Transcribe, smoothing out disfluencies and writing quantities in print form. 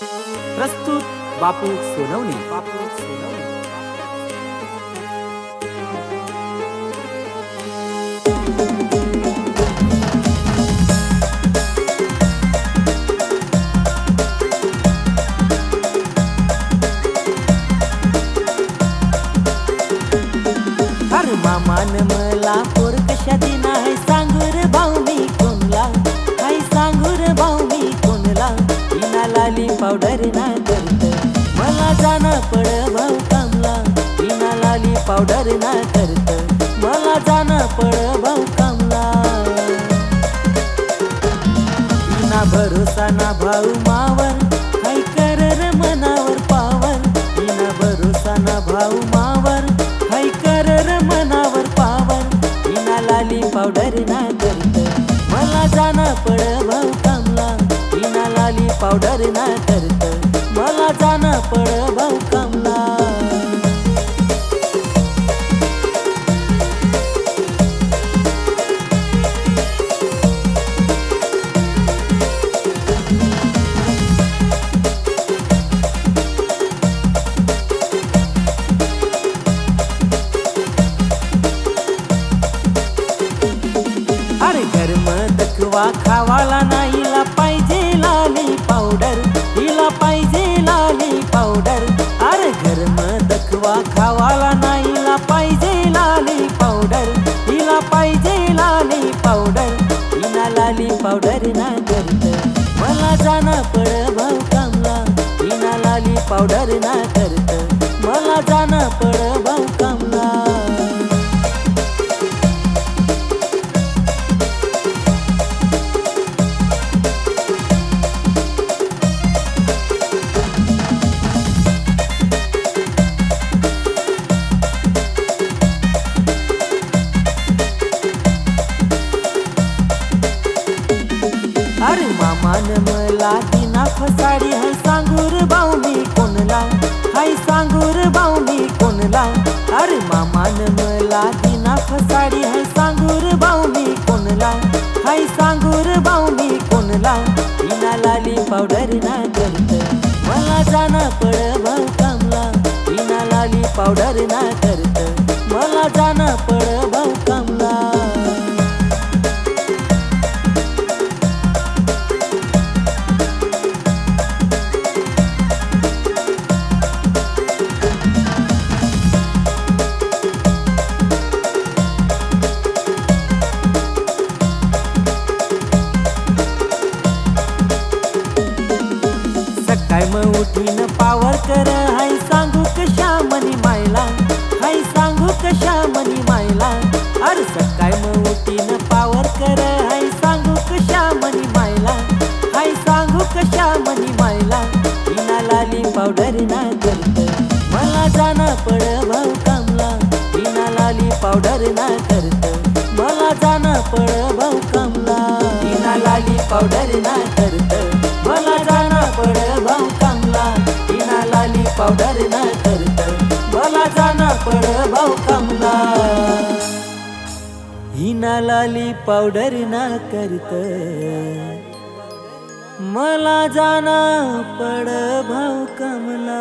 प्रस्तुत बापू सोनवणे। अरे मामान मला पोर कशा दिना है सांगूर भाऊ मी कोणला हाय सांगूर भाऊ मी कोणला इना लाली पावडर ना करत मला जाना पड भाऊ कामला इना लाली पावडर ना करत मला जाना पड भाऊ कामला इना भरोसा ना भाऊ मावर हाय कर रे मनावर पावर इना भरोसा ना भाऊ मावर हाय कर रे मनावर पावर इना लाली पावडर ना करत मला जाना पड भाऊ कामला इना लाली पावडर ना करत मला जाना पड भाऊ कामला अरे घर दखवा खावाला नाहीला पाहिजे लाली पावडर हिला पाहिजे लाली पावडर अरे घर दखवा खावाला नाहीला पाहिजे लाली पावडर हिला पाहिजे लाली पावडर हिना लाली पावडर ना करत मला जाना पड भाऊ कामला हिना लाली पावडर ना करत मला जाना पड भाऊ कामला अरे मामान मला दिना फसाडी हाय सांगूर भाऊ मी कोणला हाय सांगूर भाऊ मी कोणला अरे मामान मला दिना फसाडी हाय सांगूर भाऊ मी कोणला हाय सांगूर भाऊ मी कोणला इना लाली पावडर ना करत मला जाना पड भाऊ कामला इना लाली पावडर ना करत मला जाना पड भाऊ कामला सकाळ मग उठीन पावर कर हाय सांगू कशा मनी मायला हाय सांगू कशा मनी मायला अरे सकाळ मग उठीन पावर कर हाय सांगू कशा मनी मायला हाय सांगू कशा मनी मायला इना लाली पावडर ना करत मला जाना पड भाऊ कामला इना लाली पावडर ना करत मला जाना पड भाऊ कामला इना लाली पावडर ना करत मला जाना पड भाऊ कामला इना लाली पावडर ना करत मला जाना पड भाऊ कामला इना लाली पावडर ना करत मला जाना पड भाऊ कामला।